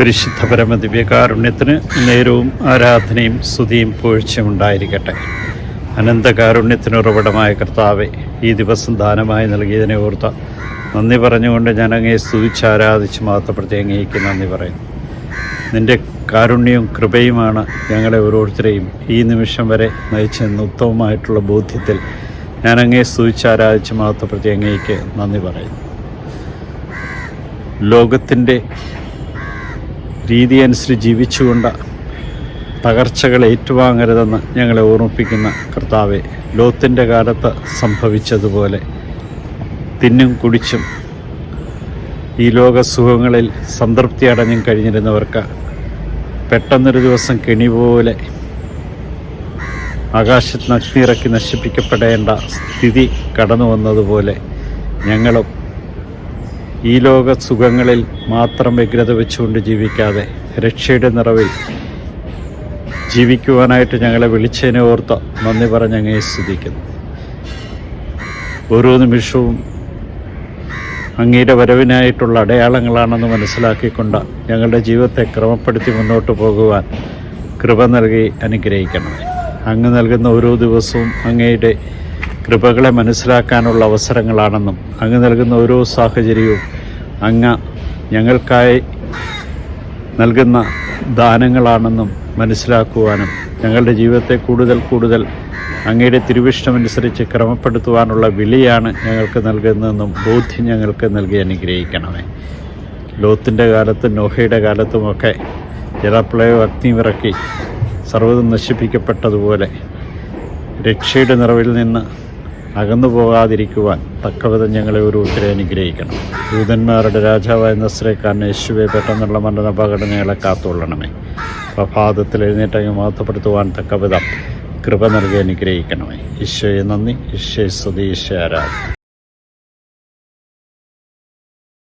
പരിശുദ്ധ പരമദിവ്യകാരുണ്യത്തിന് നേരവും ആരാധനയും സ്തുതിയും പുകഴ്ചയും ഉണ്ടായിരിക്കട്ടെ. അനന്തകാരുണ്യത്തിന് ഉറവിടമായ കർത്താവെ, ഈ ദിവസം ദാനമായി നൽകിയതിനെ ഓർത്ത നന്ദി പറഞ്ഞുകൊണ്ട് ഞാൻ അങ്ങയെ സ്തുതിച്ച് ആരാധിച്ച് മഹത്വപ്പെടുത്തി അങ്ങേക്ക് നന്ദി പറയുന്നു. നിൻ്റെ കാരുണ്യവും കൃപയുമാണ് ഞങ്ങളെ ഓരോരുത്തരെയും ഈ നിമിഷം വരെ നയിച്ചെന്ന ഉത്തമമായിട്ടുള്ള ബോധ്യത്തിൽ ഞാൻ അങ്ങയെ സ്തുതിച്ച് ആരാധിച്ച് മഹത്വപ്പെടുത്തി അങ്ങേക്ക് നന്ദി പറയുന്നു. ലോകത്തിൻ്റെ രീതി അനുസരിച്ച് ജീവിച്ചുകൊണ്ട് തകർച്ചകൾ ഏറ്റുവാങ്ങരുതെന്ന് ഞങ്ങളെ ഓർമ്മിപ്പിക്കുന്ന കർത്താവെ, ലോത്തിൻ്റെ കാലത്ത് സംഭവിച്ചതുപോലെ തിന്നും കുടിച്ചും ഈ ലോക സുഖങ്ങളിൽ സംതൃപ്തി അടഞ്ഞും കഴിഞ്ഞിരുന്നവർക്ക് പെട്ടെന്നൊരു ദിവസം കെണി പോലെ ആകാശത്ത് അഗ്നിയിറക്കി നശിപ്പിക്കപ്പെടേണ്ട സ്ഥിതി കടന്നു വന്നതുപോലെ ഞങ്ങളും ഈ ലോക സുഖങ്ങളിൽ മാത്രം വ്യഗ്രത വെച്ചുകൊണ്ട് ജീവിക്കാതെ രക്ഷയുടെ നിറവിൽ ജീവിക്കുവാനായിട്ട് ഞങ്ങളെ വിളിച്ചതിനെ ഓർത്ത് നന്ദി പറഞ്ഞ് അങ്ങയെ സ്തുതിക്കുന്നു. ഓരോ നിമിഷവും അങ്ങയുടെ വരവിനായിട്ടുള്ള അടയാളങ്ങളാണെന്ന് മനസ്സിലാക്കിക്കൊണ്ട് ഞങ്ങളുടെ ജീവിതത്തെ ക്രമപ്പെടുത്തി മുന്നോട്ട് പോകുവാൻ കൃപ നൽകി അനുഗ്രഹിക്കണം. അങ്ങ് നൽകുന്ന ഓരോ ദിവസവും അങ്ങയുടെ കൃപകളെ മനസ്സിലാക്കാനുള്ള അവസരങ്ങളാണെന്നും അങ്ങ് നൽകുന്ന ഓരോ സാഹചര്യവും അങ്ങ് ഞങ്ങൾക്കായി നൽകുന്ന ദാനങ്ങളാണെന്നും മനസ്സിലാക്കുവാനും ഞങ്ങളുടെ ജീവിതത്തെ കൂടുതൽ അങ്ങയുടെ തിരുവിഷ്ടമനുസരിച്ച് ക്രമപ്പെടുത്തുവാനുള്ള വിളിയാണ് ഞങ്ങൾക്ക് നൽകുന്നതെന്നും ബോധ്യം ഞങ്ങൾക്ക് നൽകി അനുഗ്രഹിക്കണമേ. ലോത്തിൻ്റെ കാലത്തും നോഹയുടെ കാലത്തുമൊക്കെ ജലപ്രളയം അഗ്നിയിറക്കി സർവ്വതും നശിപ്പിക്കപ്പെട്ടതുപോലെ രക്ഷയുടെ നിറവിൽ നിന്ന് അകന്നു പോകാതിരിക്കുവാൻ തക്കവിധം ഞങ്ങളെ ഓരോരുത്തരെ അനുഗ്രഹിക്കണം. ദൂതന്മാരുടെ രാജാവായ നസ്രേക്കാരൻ യേശുവെ പെട്ടെന്നുള്ള മരണപകടനകളെ കാത്തുകൊള്ളണമേ. പ്രഭാതത്തിൽ എഴുന്നേറ്റങ്ങ് മഹത്വപ്പെടുത്തുവാൻ തക്കവിധം കൃപ നൽകി അനുഗ്രഹിക്കണമേ. ഈശോയെ നന്ദി, ഈശോയെ സ്തുതി, ഈശോയെ ആരാധന.